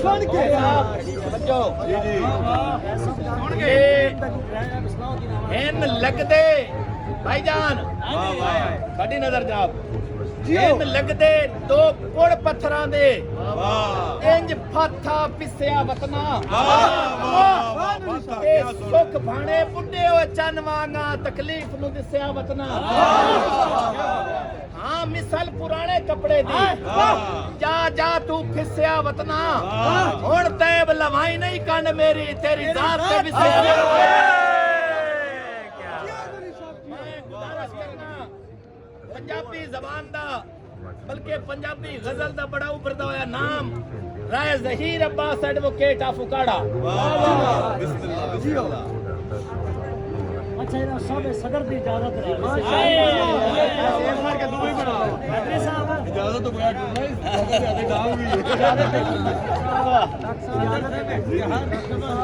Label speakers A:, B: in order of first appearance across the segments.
A: ਸੁਣ ਕੇ
B: ਬੱਚੋ ਸੁਣ ਕੇ ਇਨ ਲੱਗਦੇ ਭਾਈਜਾਨ ਸਾਡੀ ਨਜ਼ਰ ਜਨਾਬ ਇਨ ਲੱਗਦੇ ਦੋ ਪੁੜ ਪੱਥਰਾਂ ਦੇ ਇੰਜ ਫਾਥਾ ਪਿਸਿਆ ਵਤਨਾ ਇਹ ਸੁਖ ਭਾਣੇ ਬੁੱਢੇ ਹੋ ਚੰਨ ਵਾਂਗਾ ਤਕਲੀਫ ਨੂੰ ਦਿਸਿਆ ਵਤਨਾ ਹਾਂ ਮਿਸਲ ਪੁਰਾਣੇ ਕੱਪੜੇ ਦੀ ਜਾ ਜਾ ਤੂੰ ਫਿਸਿਆ ਵਤਨਾ ਹੁਣ ਤੈਬ ਲਵਾਈ ਨਹੀਂ ਕੰਨ ਮੇਰੀ ਤੇਰੀ ਜ਼ਾਤ ਤੇ ਵਿਸਿਆ ਮੈਂ ਗੁਜ਼ਾਰਿਸ਼ ਕਰਨਾ ਪੰਜਾਬੀ ਜ਼ਬਾਨ ਦਾ ਬਲਕਿ ਪੰਜਾਬੀ ਗਜ਼ਲ ਦਾ ਬੜਾ ਉਭਰਦਾ ਹੋਇਆ ਨਾਮ ਰਾਏ ਜ਼ਹੀਰ ਅब्बास ਐਡਵੋਕੇਟ ਆਫ ਉਕਾੜਾ
A: अच्छा ये सब सदर की इजाजत है
C: इजाजत तो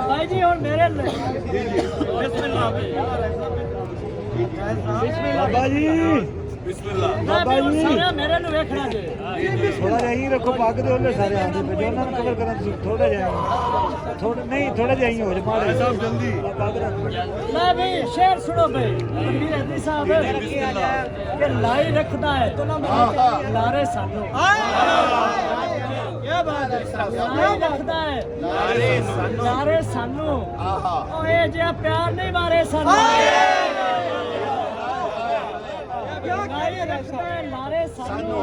A: भाई जी और मेरे
C: बाबा जी
A: सारे मेरे नु देखना जी
C: थोड़ा यहीं रखो पग दे ओले सारे आंदे पे जो ना कवर करन तुसी थोड़ा जाए थोड़ा नहीं थोड़ा जाई हो मारे साहब जल्दी पग रख
A: ले भाई शेर सुनो भाई अमीर हदी साहब के लाई रखदा है लारे सानू क्या बात है लाई रखदा है लारे सानू ओए जे प्यार नहीं मारे सानू लारे सानू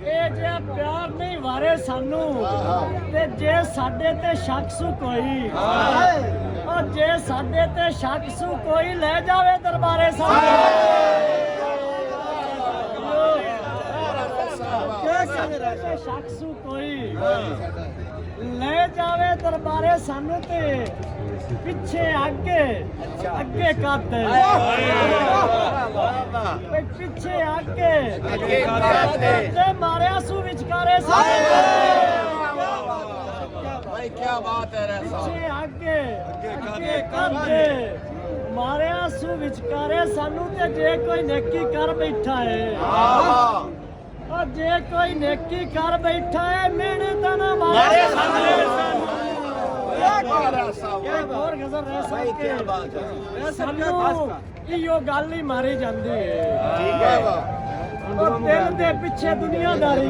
A: ਇਹ ਜੇ ਪਿਆਰ ਨਹੀਂ ਵਾਰੇ ਸਾਨੂੰ ਤੇ ਜੇ ਸਾਡੇ ਤੇ ਸ਼ੱਕ ਸੂ ਕੋਈ ਉਹ ਜੇ ਸਾਡੇ ਤੇ ਸ਼ੱਕ ਸੂ ਕੋਈ ਲੈ ਜਾਵੇ ਦਰਬਾਰੇ ਸਾਨੂੰ ਸ਼ੱਕ ਸੂ ਕੋਈ ਲੈ ਜਾਵੇ ਦਰਬਾਰੇ ਸਾਨੂੰ ਤੇ ਪਿੱਛੇ ਅੱਗੇ ਅੱਗੇ ਕਾਤੇ ਪਿੱਛੇ ਅੱਗੇ ਕਾਤੇ ਤੇ ਮਾਰਿਆ ਸੂ ਵਿਚਕਾਰੇ ਸਾਰੇ
B: ਭਾਈ ਕੀ ਬਾਤ ਹੈ ਰੈਸਾ
A: ਪਿੱਛੇ ਅੱਗੇ ਅੱਗੇ ਕਾਤੇ ਮਾਰਿਆ ਸੂ ਵਿਚਕਾਰੇ ਸਾਨੂੰ ਤੇ ਜੇ ਕੋਈ ਨੇਕੀ ਕਰ ਬੈਠਾ ਏ और जे कोई नेकी कर बैठा है मैंने तो ना मारे और गजर रह सके सानू इहो गल ही मारी जांदी है
B: ठीक है
A: और दिल दे पीछे दुनियादारी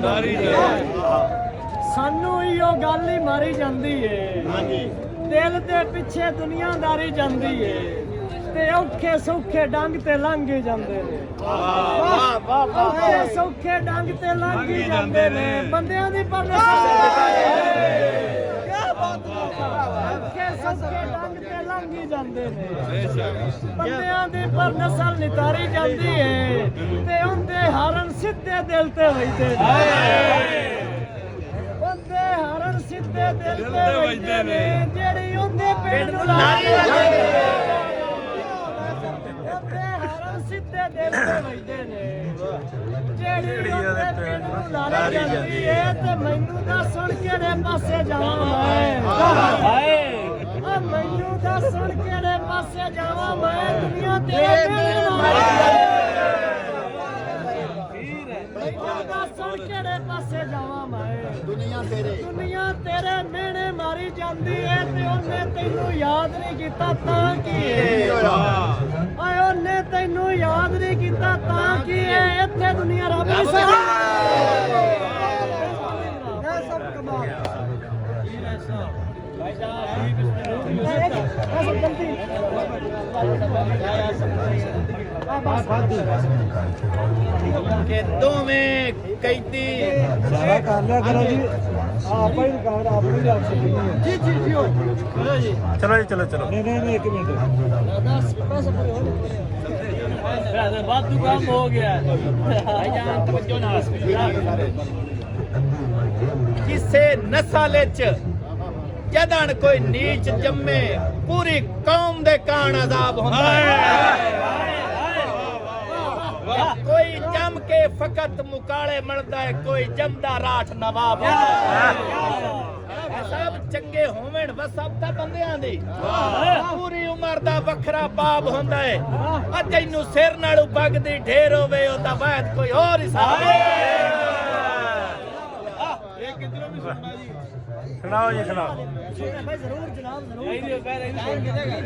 A: सानू इहो गल ही मारी जांदी है हां जी दिल दे पीछे दुनियादारी जांदी है ते औखे सौखे डंग ते लंघ ਜਾਂਦੇ ਨੇ ਵਾਹ ਵਾਹ ਔखे ਸੌਖੇ ਡੰਗ ਤੇ ਲੰਘ ਜਾਂਦੇ ਨੇ ਬੰਦਿਆਂ ਦੀ ਪਰਨਸਲ ਕੀ ਬਾਤ ਹੈ ਔखे ਸੌਖੇ ਡੰਗ ਤੇ ਲੰਘ ਜਾਂਦੇ ਨੇ ਬੰਦਿਆਂ ਦੀ ਪਰਨਸਲ ਨਿਤਾਰੀ ਜਾਂਦੀ ਏ ਤੇ ਉਹਦੇ ਹਰਨ ਸਿੱਧੇ ਦਿਲ ਤੇ ਵਜਦੇ ਨੇ ਬੰਦੇ ਹਰਨ ਸਿੱਧੇ ਦਿਲ ਤੇ ਵਜਦੇ ਨੇ ਜਿਹੜੀ ਉਹਦੇ ਪਿੰਡ ਨੂੰ ਲਾਰੀ ਜਾਂਦੀ ਸਿੱਧੇ ਦਿਲ ਤੇ ਵਜਦੇ ਨੇ ਜਿਹੜੀ ਉਹਦੇ ਪਿੰਡ ਨੂੰ ਲਾਰੇ ਜਾਂਦੀ ਏ ਤੇ ਮੈਨੂੰ ਦੱਸ ਸੁਣ ਕਿਹੜੇ ਪਾਸੇ ਜਾਵਾਂ ਮੈਂ ਹਾਏ ਆ ਮੈਨੂੰ ਦੱਸ ਸੁਣ ਕਿਹੜੇ ਪਾਸੇ ਜਾਵਾਂ ਮੈਂ ਦੁਨੀਆ ਤੇਰੇ ਪਿੰਡ ਨੂੰ ਮੈਨੂੰ ਦੱਸ ਸੁਣ ਕਿਹੜੇ ਪਾਸੇ ਜਾਵਾਂ ਮੈਂ ਦੁਨੀਆ ਤੇਰੇ ਮਿਹਣੇ ਮਾਰੀ ਜਾਂਦੀ ਏ ਤੇ ਉਹਨੇ ਤੈਨੂੰ ਯਾਦ ਨਹੀਂ ਕੀਤਾ ਤਾਂ ਕੀ ਏ ਓਏ ਉਹਨੇ ਤੈਨੂੰ ਯਾਦ ਨਹੀਂ ਕੀਤਾ ਤਾਂ ਕੀ ਏ ਇੱਥੇ ਦੁਨੀਆ ਰੱਬ ਦੀ ਸਭ ਕਮਾਲ ਭਾਈ
B: ਕਿ ਦੋਵੇਂ ਕੈਦੀ
C: सारा कर लिया करो जी आप ही रिकॉर्ड आप ही रख सकते हैं
A: ਜੀ ਜੀ ਜੀ ਚਲੋ ਜੀ
C: चलो जी चलो चलो नहीं नहीं नहीं एक मिनट
A: ਦੱਸ ਪੈਸੇ ਪੂਰੇ ਹੋ ਗਏ ਵਾਧੂ ਕੰਮ ਹੋ ਗਿਆ
B: ਭਾਈ ਜਾਨ ਤਵੱਜੋ ਨਾਲ ਕਿਸੇ ਨਸਲ ਚ ਜਦਨ ਕੋਈ ਨੀਚ ਜੰਮੇ ਪੂਰੀ ਕੌਮ ਦੇ ਕਾਣ ਅਜ਼ਾਬ ਹੁੰਦਾ ਹੈ ਕੋਈ ਜੰਮ ਕੇ ਫਕਤ ਮੁਕਾਲੇ ਮਣਦਾ ਹੈ ਕੋਈ ਜੰਮਦਾ ਰਾਠ ਨਵਾਬ ਹੁੰਦਾ ਹੈ ਸਭ ਚੰਗੇ ਹੋਵਣ ਬਸ ਸਭ ਤਾਂ ਬੰਦਿਆਂ ਦੇ ਪੂਰੀ ਉਮਰ ਦਾ ਵੱਖਰਾ ਬਾਬ ਹੁੰਦਾ ਹੈ ਆ ਤੈਨੂੰ ਸਿਰ ਨਾਲੋਂ ਬਗਦੀ ਢੇਰ ਹੋਵੇ ਉਹਦਾ ਬਾਅਦ ਕੋਈ ਹੋਰ ਹਿਸਾਬ
C: ਸੁਣਾਓ ਜੀ ਸੁਣਾਓ
A: भाई जरूर जनाब जरूर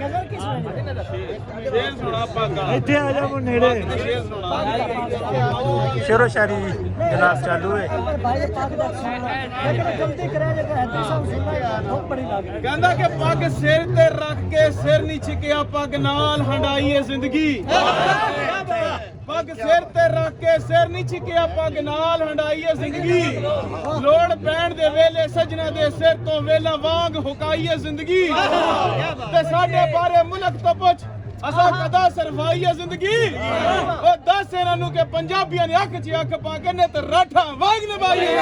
A: गजल की सुनानी
C: ਇੱਥੇ ਆ ਜਾ ਮੋ ਨੇੜੇ ਸ਼ੇਰੋ ਸ਼ਾਇਰੀ ਜਨਾਬ ਚਾਲੂ ਹੈ
A: भाई पाक दा सुनना लेकिन जल्दी करे जे हैदरी साहब सुनना यार बहुत बड़ी लग रही
D: ਕਹਿੰਦਾ ਕਿ ਪੱਗ ਸਿਰ ਤੇ ਰੱਖ ਕੇ ਸਿਰ ਨਹੀਂ ਛਿਕਿਆ ਪੱਗ ਨਾਲ ਹੰਡਾਈਏ ਜ਼ਿੰਦਗੀ ਪੱਗ ਸਿਰ ਤੇ ਰੱਖ ਕੇ ਸਿਰ ਨਹੀਂ ਛਿਕਿਆ ਪੱਗ ਨਾਲ ਹੰਡਾਈਏ ਜ਼ਿੰਦਗੀ ਲੋੜ ਪੈਣ ਦੇ ਵੇਲੇ ਸਜਣਾ ਦੇ ਸਿਰ ਤੋਂ ਵੇਲਾ ਵਾਂਗ ਹੁਕਾਈਏ ਜ਼ਿੰਦਗੀ ਤੇ ਸਾਡੇ ਬਾਰੇ ਮੁਲਕ ਤੋਂ ਪੁੱਛ ਅਸਾਂ ਕਦਾ ਸਰਵਾਈਏ ਜ਼ਿੰਦਗੀ ਉਹ ਦੱਸ ਇਹਨਾਂ ਨੂੰ ਕਿ ਪੰਜਾਬੀਆਂ ਨੇ ਅੱਖ 'ਚ ਅੱਖ ਪਾ ਕੇ ਨੇ ਤੇ ਰਾਠਾਂ ਵਾਂਗ ਨਿਭਾਈਏ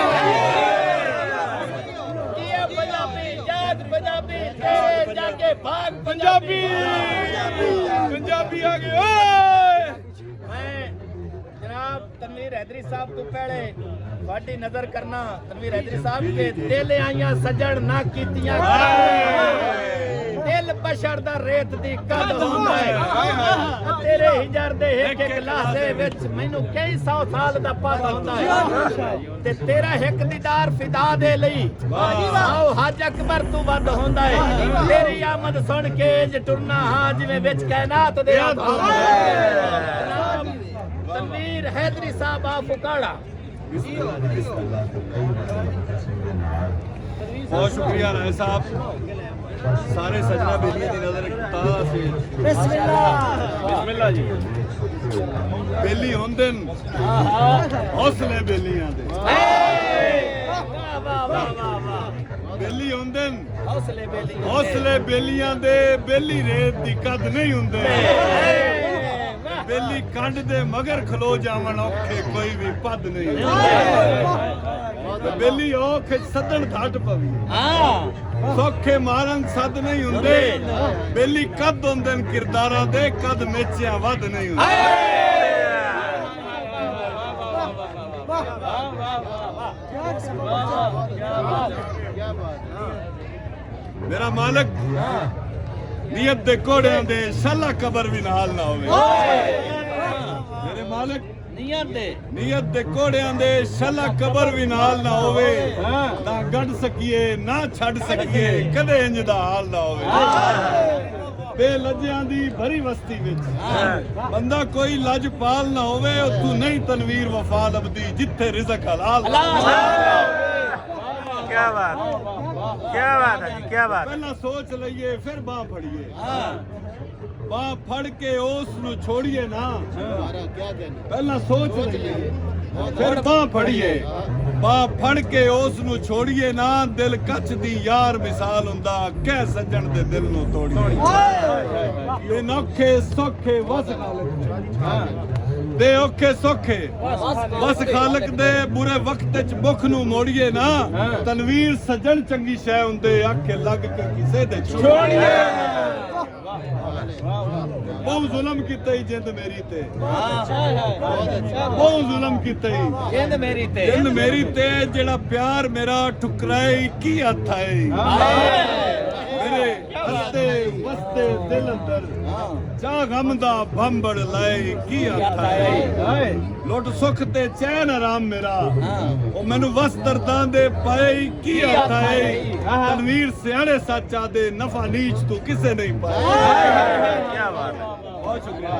B: पंजाबी याद पंजाबी तेरे जाके भाग
D: पंजाबी पंजाबी आ गए ओए
B: मैं जनाब तनवीर हैदरी साहब तो पहले वाडी नजर करना तनवीर हैदरी साहब के दिल आइयां सजण ना कीतियां दिल बशर दा रेत दी कद हुंदा है तेरे हिजर दे एक एक लहजे विच मैनू कई सौ साल दा पता हुंदा है ते तेरा एक दीदार फिदा दे लई आओ हज अकबर तू वध हुंदा है तेरी आमद सुन के इंज टुरना हां जिवें विच कायनात दे तनवीर हैदरी साहब आ फुकाड़ा
D: बहुत शुक्रिया राय साहब सारे सजना बेलियां दी नजर ताला से
A: बिस्मिल्लाह
D: बिस्मिल्लाह जी बेली होंदे हौसले बेलियां दे
B: वाह वाह वाह वाह
D: बेली होंदे
B: हौसले बेली
D: हौसले बेलियां दे बेली रेत दी कद नहीं हुंदे बेली कंड दे मगर खलो जावन औखे कोई भी पद नहीं बेली औख सदन घाट पवी सौखे मारन सद नहीं हुंदे बेली कद हुंदे किरदारां दे कद मेचिया वध नहीं हुंदे मेरा मालिक नीयत दे घोड़ियां दे शाला कबर भी नाल ना होवे मेरे मालिक नीयत दे घोड़ियां दे शाला कबर भी नाल ना होवे ना गढ़ सकीए ना छड़ सकीए कदे इंज दा हाल ना होवे बेलज्जियां दी भरी बस्ती विच बंदा कोई लजपाल ना होवे तू नहीं तनवीर वफा लबदी जिथे रिज़क हलाल
C: क्या बात है जी क्या बात
D: पहला सोच लइए फिर बाह फड़िए बाह फड़ के उस नु छोड़िए ना पहला सोच लइए फिर बाह फड़िए बाह फड़ के उस नु छोड़िए ना दिल कच दी यार मिसाल हुंदा कह सजण दे दिल नु तोड़िए ये नौखे सौखे वस दे औखे सौखे बस खालक दे बुरे वक्त च मुख नु मोड़िए ना तनवीर सजन चंगी शै हुंदे आखे लग के किसे दे छोड़िए बहुत जुल्म कीते जिंद मेरी ते बहुत जुल्म कीते
B: जिंद मेरी ते
D: जेड़ा प्यार मेरा ठुकराए की हथ है मेरे हस्ते वस्ते दिल अंदर जा गम दा बंबड़ लाए की हथ है लुट सुख ते चैन आराम मेरा ओ मैनू वस दर्दां दे पाए की हथ है तनवीर सियाणे सच आदे नफा नीच तू किसे नहीं पाए
C: क्या बात है
D: बहुत शुक्रिया